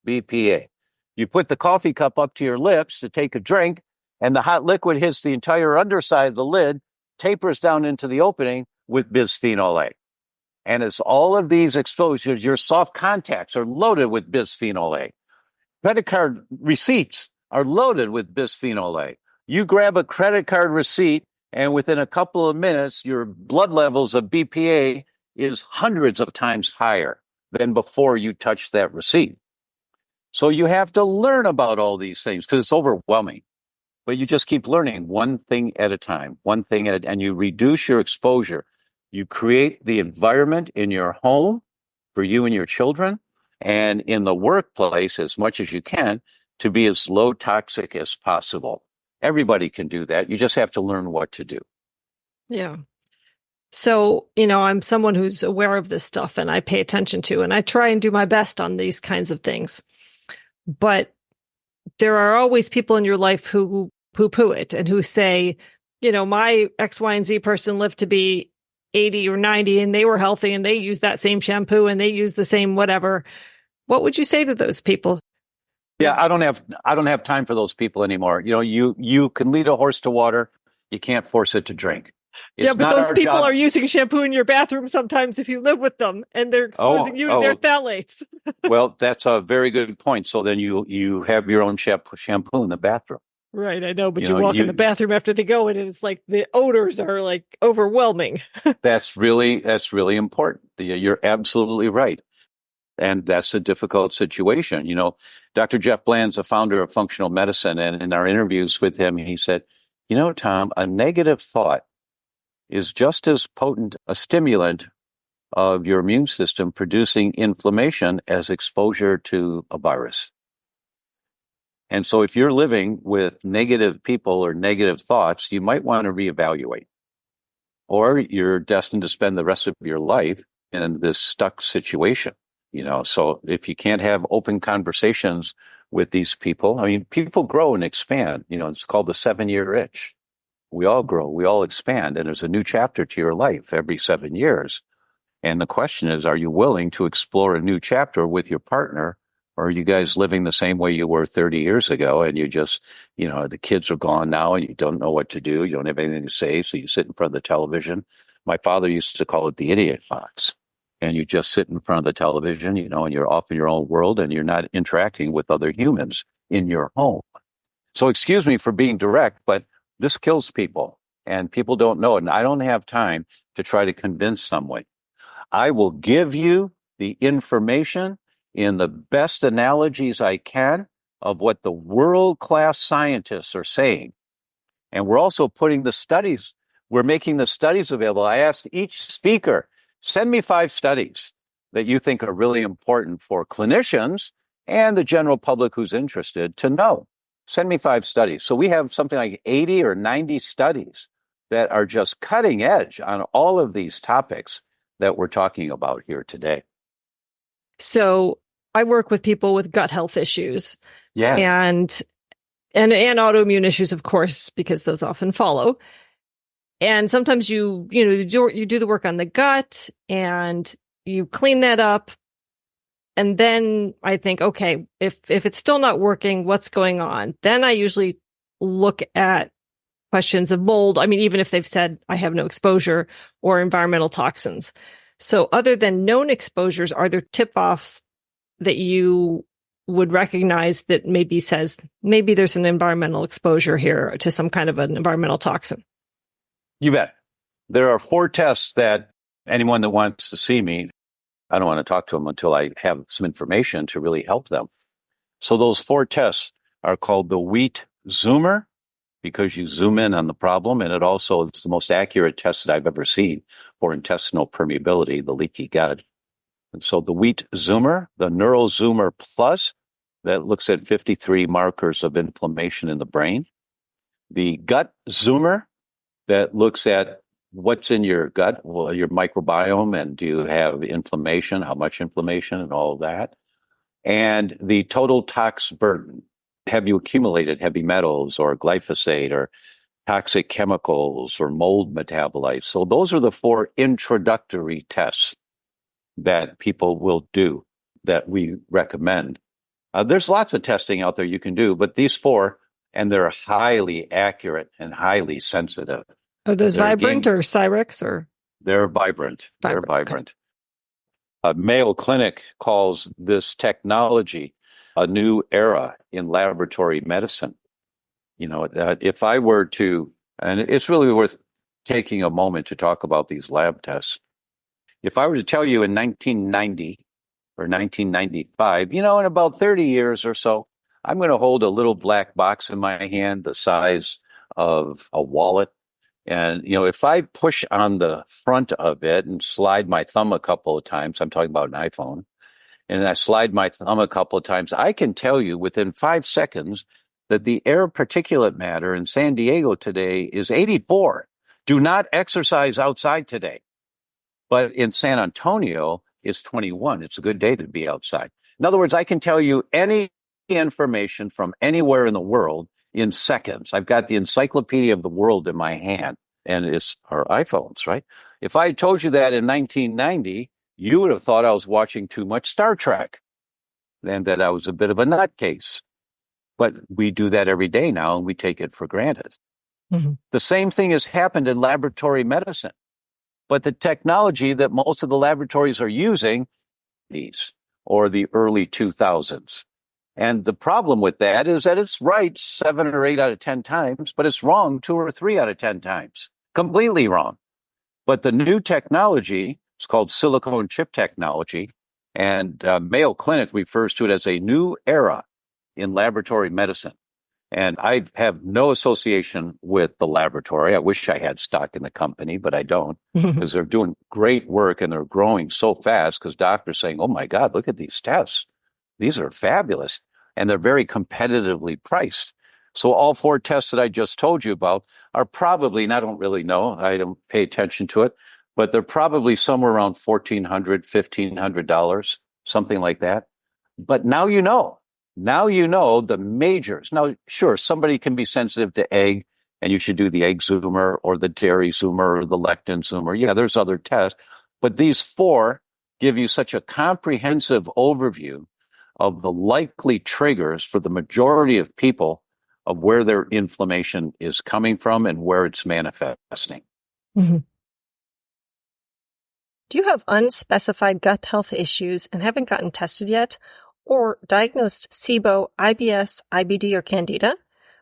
BPA. You put the coffee cup up to your lips to take a drink, and the hot liquid hits the entire underside of the lid, tapers down into the opening with bisphenol A. And as all of these exposures, your soft contacts are loaded with bisphenol A. Credit card receipts are loaded with bisphenol A. You grab a credit card receipt, and within a couple of minutes, your blood levels of BPA is hundreds of times higher than before you touched that receipt. So you have to learn about all these things because it's overwhelming. But you just keep learning one thing at a time, and you reduce your exposure. You create the environment in your home for you and your children, and in the workplace as much as you can to be as low toxic as possible. Everybody can do that. You just have to learn what to do. Yeah. So, I'm someone who's aware of this stuff and I pay attention to, and I try and do my best on these kinds of things. But there are always people in your life who poo-poo it and who say, my X, Y, and Z person lived to be 80 or 90 and they were healthy and they used that same shampoo and they used the same whatever. What would you say to those people? Yeah, I don't have time for those people anymore. You can lead a horse to water. You can't force it to drink. But those people are using shampoo in your bathroom sometimes if you live with them, and they're exposing you to their phthalates. Well, that's a very good point. So then you have your own shampoo in the bathroom. Right, I know, but you walk in the bathroom after they go in, and it's like the odors are like overwhelming. That's really important. You're absolutely right. And that's a difficult situation. Dr. Jeff Bland's the founder of functional medicine. And in our interviews with him, he said, Tom, a negative thought is just as potent a stimulant of your immune system producing inflammation as exposure to a virus. And so if you're living with negative people or negative thoughts, you might want to reevaluate. Or you're destined to spend the rest of your life in this stuck situation. So if you can't have open conversations with these people, people grow and expand. It's called the 7-year itch. We all grow, we all expand, and there's a new chapter to your life every 7 years. And the question is, are you willing to explore a new chapter with your partner, or are you guys living the same way you were 30 years ago, and you just, the kids are gone now, and you don't know what to do, you don't have anything to say, so you sit in front of the television. My father used to call it the idiot box. And you just sit in front of the television, and you're off in your own world, and you're not interacting with other humans in your home. So excuse me for being direct, but this kills people, and people don't know it. And I don't have time to try to convince someone. I will give you the information in the best analogies I can of what the world-class scientists are saying. And we're also making the studies available. I asked each speaker, send me 5 studies that you think are really important for clinicians and the general public who's interested to know. Send me 5 studies. So we have something like 80 or 90 studies that are just cutting edge on all of these topics that we're talking about here today. So I work with people with gut health issues. Yes. And autoimmune issues, of course, because those often follow. And sometimes you do the work on the gut and you clean that up. And then I think, okay, if it's still not working, what's going on? Then I usually look at questions of mold. Even if they've said I have no exposure or environmental toxins. So other than known exposures, are there tip-offs that you would recognize that maybe says maybe there's an environmental exposure here to some kind of an environmental toxin? You bet. There are 4 tests that anyone that wants to see me, I don't want to talk to them until I have some information to really help them. So those 4 tests are called the wheat zoomer, because you zoom in on the problem, and it also is the most accurate test that I've ever seen for intestinal permeability, the leaky gut. And so the wheat zoomer, the neural zoomer plus, that looks at 53 markers of inflammation in the brain. the gut zoomer that looks at what's in your gut, well, your microbiome, and do you have inflammation, how much inflammation, and all of that. And the total tox burden. Have you accumulated heavy metals or glyphosate or toxic chemicals or mold metabolites? So those are the 4 introductory tests that people will do that we recommend. There's lots of testing out there you can do, but these 4, and they're highly accurate and highly sensitive. Are those Vibrant or Cyrex or? They're Vibrant. They're Vibrant. Okay. Mayo Clinic calls this technology a new era in laboratory medicine. You know, if I were to, and it's really worth taking a moment to talk about these lab tests. If I were to tell you in 1990 or 1995, in about 30 years or so, I'm going to hold a little black box in my hand the size of a wallet. And, if I push on the front of it and slide my thumb a couple of times, I'm talking about an iPhone, and I slide my thumb a couple of times, I can tell you within 5 seconds that the air particulate matter in San Diego today is 84. Do not exercise outside today. But in San Antonio, it's 21. It's a good day to be outside. In other words, I can tell you any information from anywhere in the world in seconds. I've got the encyclopedia of the world in my hand, and it's our iPhones, right? If I had told you that in 1990, you would have thought I was watching too much Star Trek and that I was a bit of a nutcase. But we do that every day now, and we take it for granted. Mm-hmm. The same thing has happened in laboratory medicine. But the technology that most of the laboratories are using, these or the early 2000s. And the problem with that is that it's right 7 or 8 out of 10 times, but it's wrong 2 or 3 out of 10 times. Completely wrong. But the new technology, it's called silicone chip technology, and Mayo Clinic refers to it as a new era in laboratory medicine. And I have no association with the laboratory. I wish I had stock in the company, but I don't, because they're doing great work and they're growing so fast because doctors are saying, oh my God, look at these tests. These are fabulous. And they're very competitively priced. So all 4 tests that I just told you about are probably, and I don't really know, I don't pay attention to it, but they're probably somewhere around $1,400, $1,500, something like that. But now you know. Now you know the majors. Now, sure, somebody can be sensitive to egg, and you should do the egg zoomer or the dairy zoomer or the lectin zoomer. Yeah, there's other tests. But these 4 give you such a comprehensive overview of the likely triggers for the majority of people of where their inflammation is coming from and where it's manifesting. Mm-hmm. Do you have unspecified gut health issues and haven't gotten tested yet? Or diagnosed SIBO, IBS, IBD, or Candida?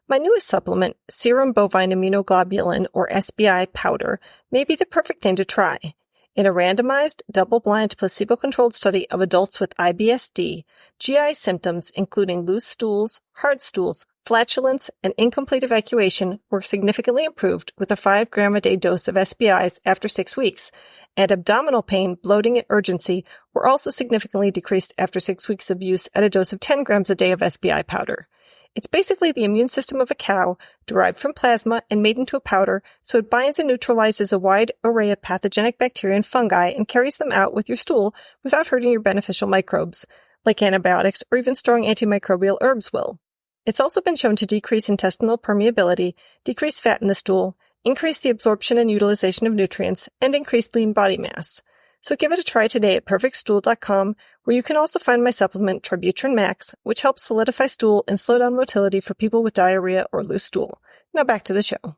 My newest supplement, serum bovine immunoglobulin, or SBI powder, may be the perfect thing to try. In a randomized, double-blind, placebo-controlled study of adults with IBS-D, GI symptoms including loose stools, hard stools, flatulence, and incomplete evacuation were significantly improved with a 5-gram-a-day dose of SBIs after 6 weeks, and abdominal pain, bloating, and urgency were also significantly decreased after 6 weeks of use at a dose of 10 grams a day of SBI powder. It's basically the immune system of a cow, derived from plasma and made into a powder, so it binds and neutralizes a wide array of pathogenic bacteria and fungi and carries them out with your stool without hurting your beneficial microbes, like antibiotics or even strong antimicrobial herbs will. It's also been shown to decrease intestinal permeability, decrease fat in the stool, increase the absorption and utilization of nutrients, and increase lean body mass. So give it a try today at perfectstool.com, where you can also find my supplement Tributrin Max, which helps solidify stool and slow down motility for people with diarrhea or loose stool. Now back to the show.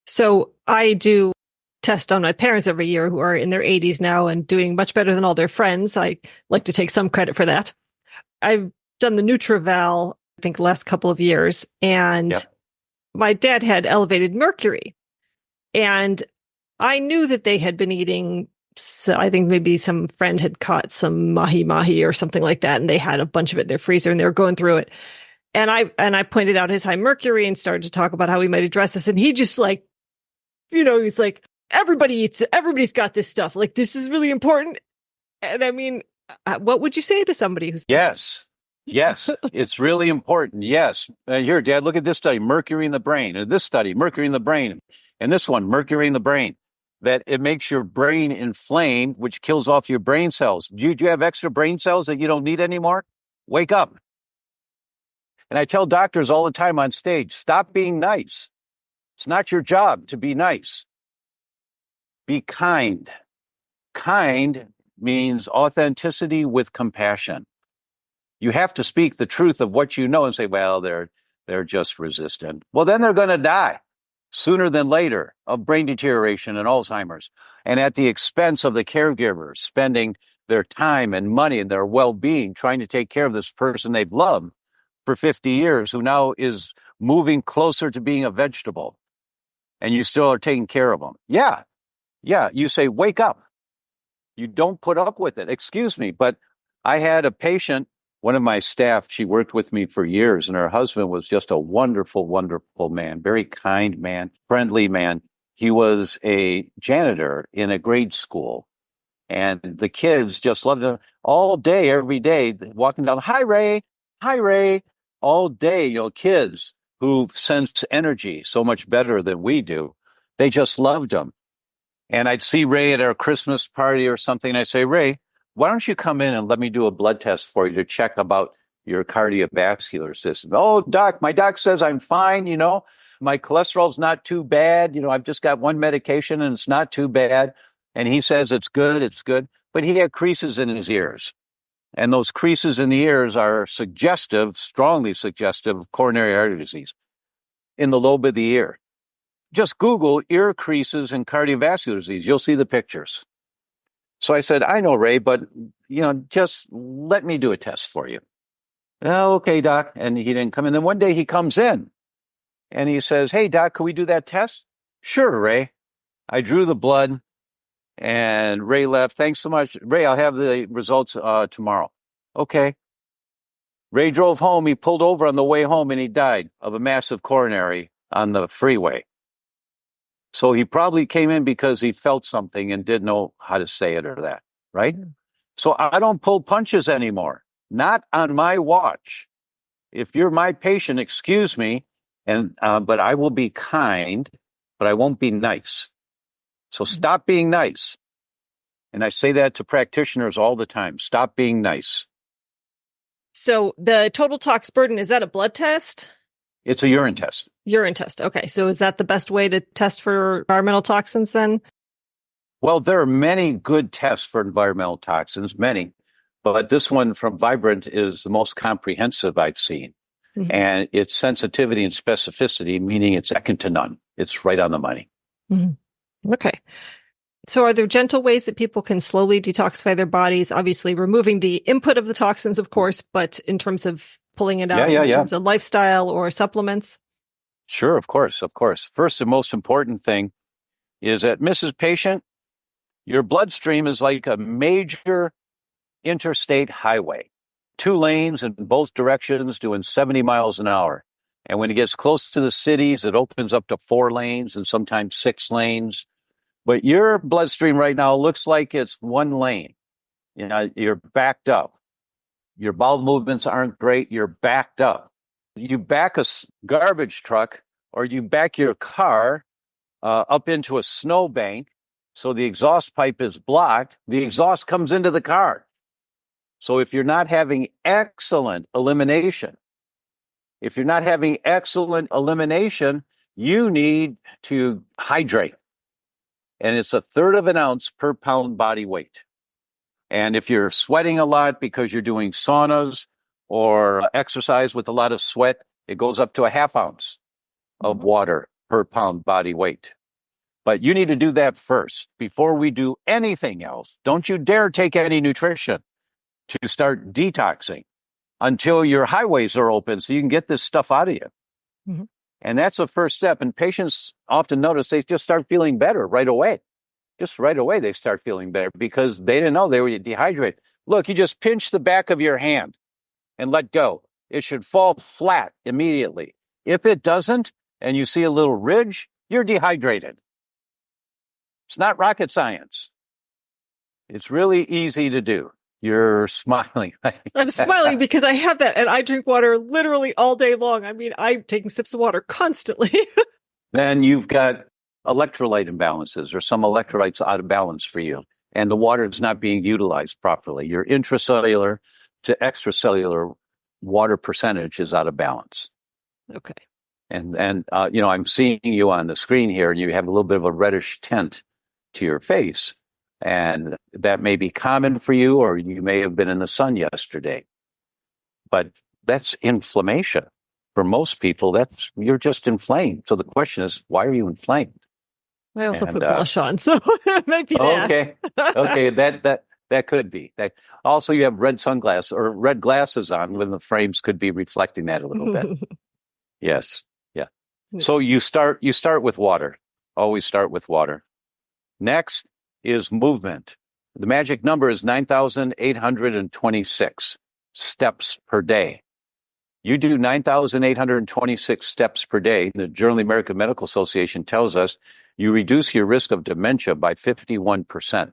So I do test on my parents every year who are in their 80s now and doing much better than all their friends. I like to take some credit for that. I've done the NutriVal, I think, the last couple of years, and my dad had elevated mercury. And I knew that they had been eating, so I think maybe some friend had caught some mahi-mahi or something like that, and they had a bunch of it in their freezer, and they were going through it. And I pointed out his high mercury and started to talk about how we might address this. And he just he's like, everybody eats it. Everybody's got this stuff. Like, this is really important. And I mean, what would you say to somebody who's... Yes. Yes, it's really important. Yes. Here, Dad, look at this study, mercury in the brain, and this study, mercury in the brain, and this one, mercury in the brain, that it makes your brain inflamed, which kills off your brain cells. Do you have extra brain cells that you don't need anymore? Wake up. And I tell doctors all the time on stage, stop being nice. It's not your job to be nice. Be kind. Kind means authenticity with compassion. You have to speak the truth of what you know and say, well, they're just resistant. Well, then they're going to die sooner than later of brain deterioration and Alzheimer's, and at the expense of the caregivers spending their time and money and their well-being trying to take care of this person they've loved for 50 years who now is moving closer to being a vegetable, and you still are taking care of them. Yeah. You say, wake up. You don't put up with it. Excuse me, but I had a patient, one of my staff, she worked with me for years, and her husband was just a wonderful, wonderful man, very kind man, friendly man. He was a janitor in a grade school, and the kids just loved him all day, every day, walking down, hi, Ray, all day, kids who sense energy so much better than we do. They just loved him. And I'd see Ray at our Christmas party or something, and I'd say, Ray, why don't you come in and let me do a blood test for you to check about your cardiovascular system? Oh, doc, my doc says I'm fine. My cholesterol's not too bad. I've just got one medication and it's not too bad. And he says it's good. But he had creases in his ears. And those creases in the ears are strongly suggestive of coronary artery disease in the lobe of the ear. Just Google ear creases and cardiovascular disease. You'll see the pictures. So I said, I know, Ray, but, just let me do a test for you. Oh, okay, doc. And he didn't come in. Then one day he comes in and he says, hey, doc, can we do that test? Sure, Ray. I drew the blood and Ray left. Thanks so much. Ray, I'll have the results tomorrow. Okay. Ray drove home. He pulled over on the way home and he died of a massive coronary on the freeway. So he probably came in because he felt something and didn't know how to say it or that, right? So I don't pull punches anymore, not on my watch. If you're my patient, excuse me, but I will be kind, but I won't be nice. So stop being nice. And I say that to practitioners all the time. Stop being nice. So the total tox burden, is that a blood test? It's a urine test. Urine test. Okay. So is that the best way to test for environmental toxins then? Well, there are many good tests for environmental toxins, many, but this one from Vibrant is the most comprehensive I've seen. Mm-hmm. And its sensitivity and specificity, meaning it's second to none. It's right on the money. Mm-hmm. Okay. So are there gentle ways that people can slowly detoxify their bodies? Obviously removing the input of the toxins, of course, but in terms of pulling it out in terms of lifestyle or supplements? Sure, of course. First and most important thing is that, Mrs. Patient, your bloodstream is like a major interstate highway, 2 lanes in both directions doing 70 miles an hour. And when it gets close to the cities, it opens up to 4 lanes and sometimes 6 lanes. But your bloodstream right now looks like it's 1 lane. You're backed up. Your bowel movements aren't great. You're backed up. You back a garbage truck or you back your car up into a snowbank so the exhaust pipe is blocked. The exhaust comes into the car. So if you're not having excellent elimination, you need to hydrate. And it's 1/3 of an ounce per pound body weight. And if you're sweating a lot because you're doing saunas or exercise with a lot of sweat, it goes up to 1/2 ounce of water per pound body weight. But you need to do that first before we do anything else. Don't you dare take any nutrition to start detoxing until your highways are open so you can get this stuff out of you. Mm-hmm. And that's the first step. And patients often notice they just start feeling better right away. Just right away, they start feeling better because they didn't know they were dehydrated. Look, you just pinch the back of your hand and let go. It should fall flat immediately. If it doesn't, and you see a little ridge, you're dehydrated. It's not rocket science. It's really easy to do. You're smiling. I'm smiling because I have that and I drink water literally all day long. I mean, I'm taking sips of water constantly. Then you've got electrolyte imbalances or some electrolytes out of balance for you. And the water is not being utilized properly. Your intracellular to extracellular water percentage is out of balance. Okay. And I'm seeing you on the screen here, and you have a little bit of a reddish tint to your face. And that may be common for you, or you may have been in the sun yesterday. But that's inflammation. For most people, you're just inflamed. So the question is, why are you inflamed? I also put blush on, so it might be that. Okay. Okay, that could be. That also you have red sunglasses or red glasses on when the frames could be reflecting that a little bit. Yes. Yeah. So you start with water. Always start with water. Next is movement. The magic number is 9,826 steps per day. You do 9,826 steps per day. The Journal of the American Medical Association tells us you reduce your risk of dementia by 51%.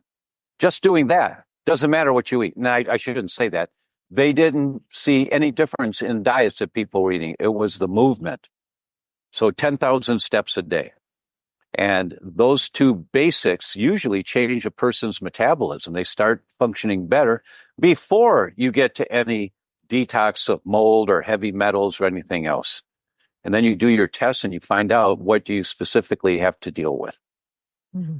Just doing that. Doesn't matter what you eat. Now, I shouldn't say that. They didn't see any difference in diets that people were eating. It was the movement. So 10,000 steps a day. And those two basics usually change a person's metabolism. They start functioning better before you get to any detox of mold or heavy metals or anything else. And then you do your tests and you find out what do you specifically have to deal with. Mm-hmm.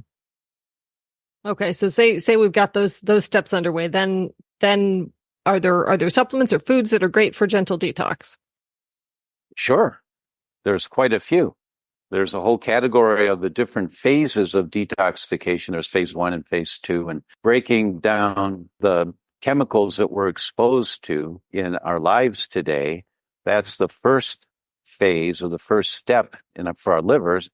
Okay, so say we've got those steps underway. Then are there supplements or foods that are great for gentle detox? Sure, there's quite a few. There's a whole category of the different phases of detoxification. There's phase 1 and phase 2, and breaking down the chemicals that we're exposed to in our lives today. That's the first phase or the first step for our livers.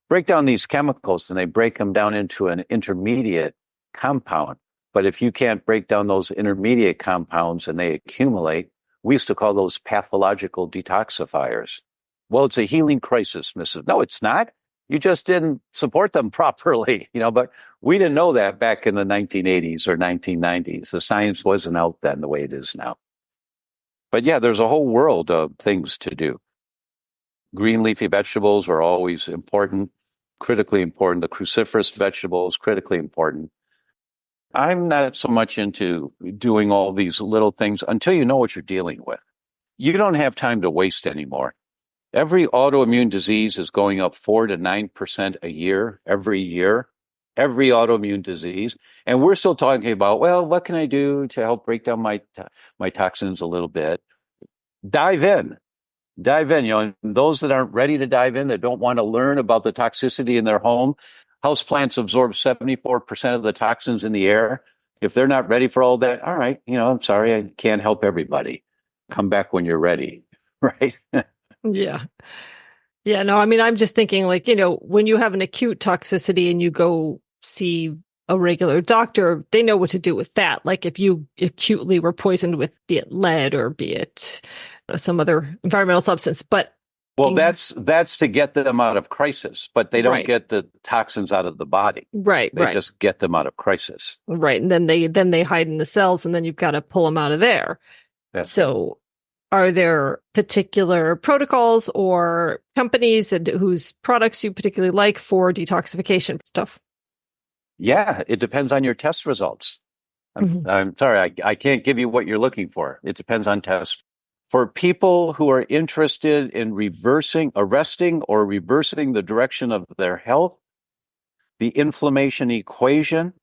Break down these chemicals and they break them down into an intermediate compound. But if you can't break down those intermediate compounds and they accumulate, we used to call those pathological detoxifiers. Well, it's a healing crisis, Mrs. No, it's not. You just didn't support them properly, but we didn't know that back in the 1980s or 1990s. The science wasn't out then the way it is now. But yeah, there's a whole world of things to do. Green leafy vegetables are always important, critically important. The cruciferous vegetables, critically important. I'm not so much into doing all these little things until you know what you're dealing with. You don't have time to waste anymore. Every autoimmune disease is going up 4 to 9% a year, every year, every autoimmune disease. And we're still talking about, well, what can I do to help break down my toxins a little bit? Dive in. And those that aren't ready to dive in, that don't want to learn about the toxicity in their home, houseplants absorb 74% of the toxins in the air. If they're not ready for all that, all right, I'm sorry, I can't help everybody. Come back when you're ready, right? Yeah. Yeah, no, I mean, I'm just thinking when you have an acute toxicity and you go see a regular doctor, they know what to do with that. Like if you acutely were poisoned with, be it lead or be it some other environmental substance, well, that's to get them out of crisis, but they don't get the toxins out of the body. Right. They just get them out of crisis. Right. And then they hide in the cells and then you've got to pull them out of there. So are there particular protocols or companies whose products you particularly like for detoxification stuff? Yeah, it depends on your test results. I'm sorry, I can't give you what you're looking for. It depends on tests. For people who are interested in arresting or reversing the direction of their health, the inflammation equation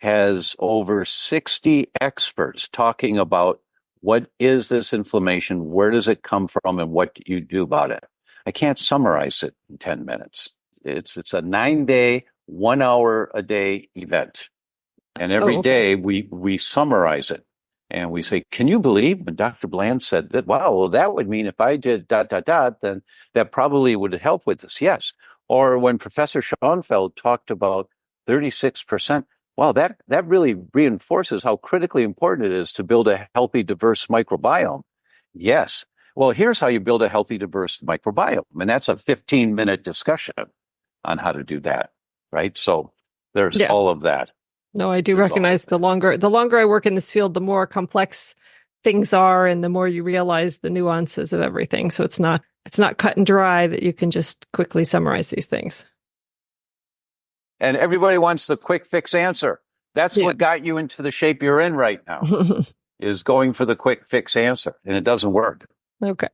has over 60 experts talking about what is this inflammation, where does it come from, and what do you do about it. I can't summarize it in 10 minutes. It's a 9-day, 1 hour a day event. And every day we summarize it. And we say, can you believe when Dr. Bland said that? Wow, well, that would mean if I did ... then that probably would help with this. Yes. Or when Professor Schoenfeld talked about 36%, wow, that really reinforces how critically important it is to build a healthy, diverse microbiome. Yes. Well, here's how you build a healthy, diverse microbiome. And that's a 15-minute discussion on how to do that, right? So there's all of that. No, I do is all of recognize that. the longer I work in this field, the more complex things are and the more you realize the nuances of everything. So it's not cut and dry that you can just quickly summarize these things. And everybody wants the quick fix answer. That's Yeah. what got you into the shape you're in right now, is going for the quick fix answer, and it doesn't work. Okay.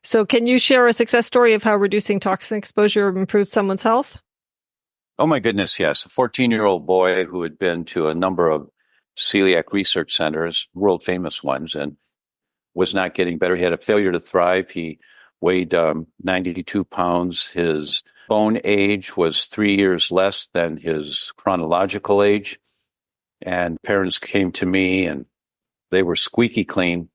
So can you share a success story of how reducing toxin exposure improved someone's health? Oh my goodness, yes. A 14-year-old boy who had been to a number of celiac research centers, world famous ones, and was not getting better. He had a failure to thrive. He weighed 92 pounds. His bone age was 3 years less than his chronological age. And parents came to me and they were squeaky clean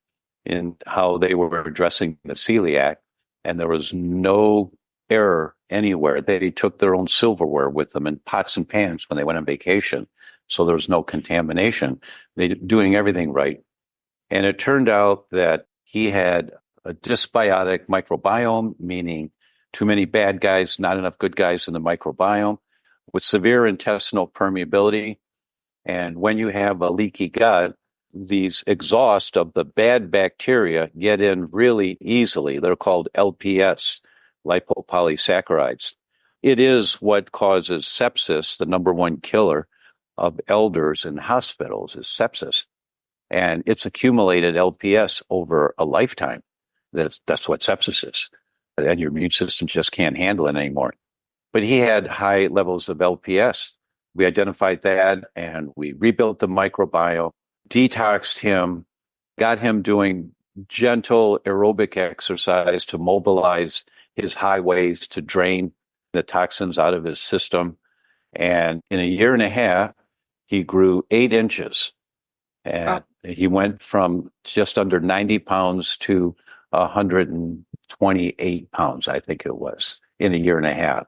in how they were addressing the celiac. And there was no error anywhere. They took their own silverware with them and pots and pans when they went on vacation. So there was no contamination. They doing everything right. And it turned out that he had a dysbiotic microbiome, meaning too many bad guys, not enough good guys in the microbiome, with severe intestinal permeability. And when you have a leaky gut, these exhaust of the bad bacteria get in really easily. They're called LPS, lipopolysaccharides. It is what causes sepsis. The number one killer of elders in hospitals is sepsis. And it's accumulated LPS over a lifetime. That's what sepsis is. And your immune system just can't handle it anymore. But he had high levels of LPS. We identified that and we rebuilt the microbiome, detoxed him, got him doing gentle aerobic exercise to mobilize his highways to drain the toxins out of his system. And in a year and a half, he grew 8 inches. And he went from just under 90 pounds to 128 pounds, I think it was, in a year and a half.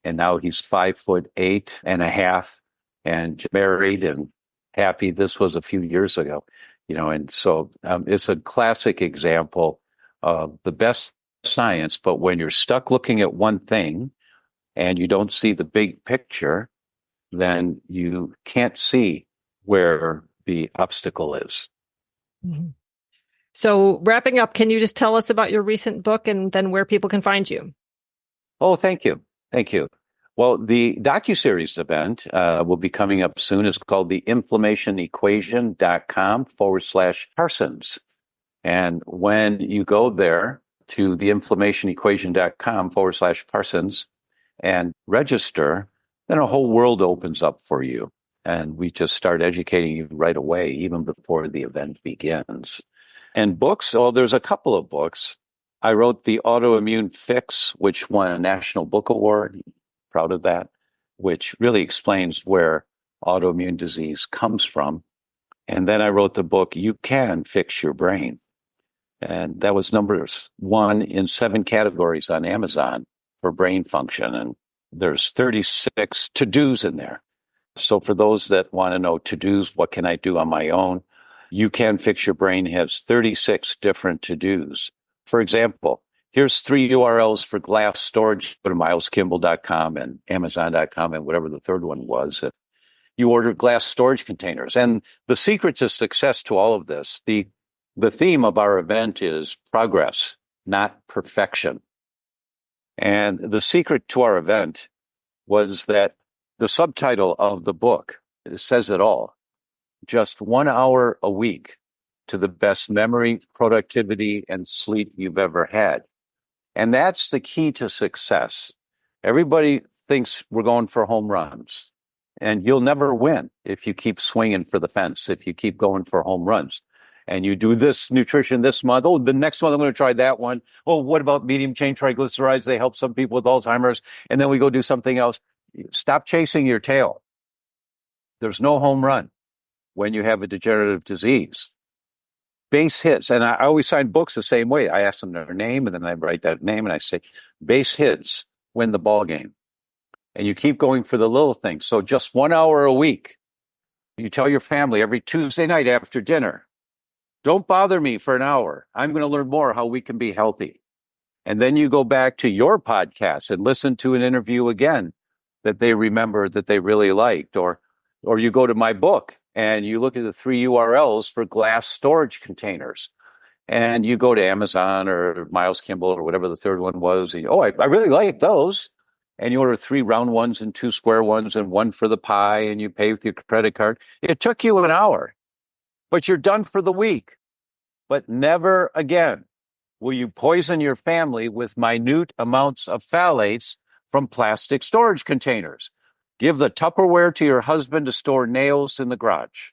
And now he's 5'8.5" and married and happy. This was a few years ago, and so it's a classic example of the best science. But when you're stuck looking at one thing and you don't see the big picture, then you can't see where the obstacle is. Mm-hmm. So wrapping up, can you just tell us about your recent book and then where people can find you? Oh, thank you. Thank you. Well, the docuseries event will be coming up soon. It's called the inflammationequation.com/Parsons. And when you go there to the inflammationequation.com/Parsons and register, then a whole world opens up for you. And we just start educating you right away, even before the event begins. And books, there's a couple of books. I wrote the Autoimmune Fix, which won a National Book Award. Proud of that, which really explains where autoimmune disease comes from. And then I wrote the book, You Can Fix Your Brain. And that was number 1 in 7 categories on Amazon for brain function. And there's 36 to-dos in there. So for those that want to know to-dos, what can I do on my own? You Can Fix Your Brain has 36 different to-dos. For example, here's 3 URLs for glass storage. Go to mileskimball.com and amazon.com and whatever the third one was. You order glass storage containers. And the secret to success to all of this, the theme of our event is progress, not perfection. And the secret to our event was that the subtitle of the book says it all. Just 1 hour a week to the best memory, productivity, and sleep you've ever had. And that's the key to success. Everybody thinks we're going for home runs, and you'll never win if you keep swinging for the fence, if you keep going for home runs. And you do this nutrition this month. Oh, the next month I'm going to try that one. Oh, what about medium chain triglycerides? They help some people with Alzheimer's. And then we go do something else. Stop chasing your tail. There's no home run when you have a degenerative disease. Base hits, and I always sign books the same way. I ask them their name, and then I write that name, and I say, base hits win the ball game. And you keep going for the little things. So just 1 hour a week. You tell your family every Tuesday night after dinner, don't bother me for an hour. I'm going to learn more how we can be healthy. And then you go back to your podcast and listen to an interview again that they remember that they really liked, or Or you go to my book and you look at the 3 URLs for glass storage containers. And you go to Amazon or Miles Kimball or whatever the third one was. And I really like those. And you order 3 round ones and 2 square ones and 1 for the pie, and you pay with your credit card. It took you an hour, but you're done for the week. But never again will you poison your family with minute amounts of phthalates from plastic storage containers. Give the Tupperware to your husband to store nails in the garage.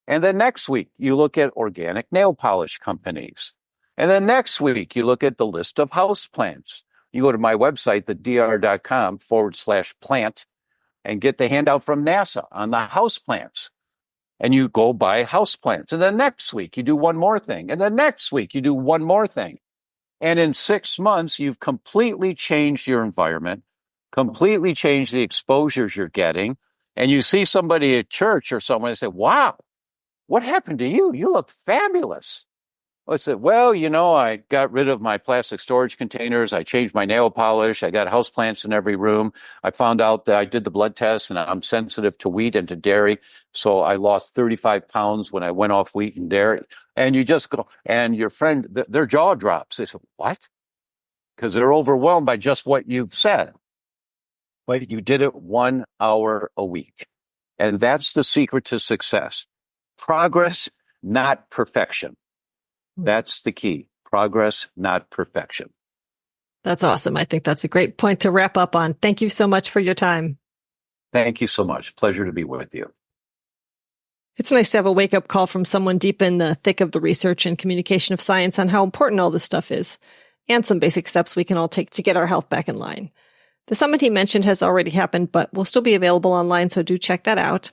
And then next week, you look at organic nail polish companies. And then next week, you look at the list of houseplants. You go to my website, thedr.com/plant, and get the handout from NASA on the houseplants. And you go buy houseplants. And then next week, you do one more thing. And then next week, you do one more thing. And in 6 months, you've completely changed your environment, completely changed the exposures you're getting. And you see somebody at church or someone and say, wow, what happened to you? You look fabulous. I said, well, I got rid of my plastic storage containers. I changed my nail polish. I got houseplants in every room. I found out that I did the blood test and I'm sensitive to wheat and to dairy. So I lost 35 pounds when I went off wheat and dairy. And you just go, and your friend, their jaw drops. They said, what? Because they're overwhelmed by just what you've said. But you did it 1 hour a week. And that's the secret to success. Progress, not perfection. That's the key. Progress, not perfection. That's awesome. I think that's a great point to wrap up on. Thank you so much for your time. Thank you so much. Pleasure to be with you. It's nice to have a wake-up call from someone deep in the thick of the research and communication of science on how important all this stuff is, and some basic steps we can all take to get our health back in line. The summit he mentioned has already happened, but will still be available online, so do check that out.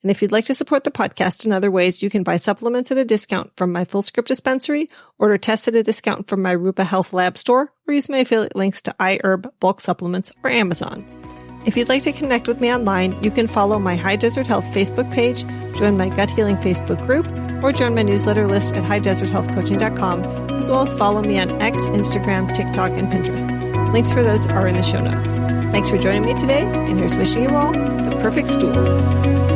And if you'd like to support the podcast in other ways, you can buy supplements at a discount from my Full Script dispensary, order tests at a discount from my Rupa Health Lab store, or use my affiliate links to iHerb, bulk supplements, or Amazon. If you'd like to connect with me online, you can follow my High Desert Health Facebook page, join my Gut Healing Facebook group, or join my newsletter list at highdeserthealthcoaching.com, as well as follow me on X, Instagram, TikTok, and Pinterest. Links for those are in the show notes. Thanks for joining me today, and here's wishing you all the perfect stool.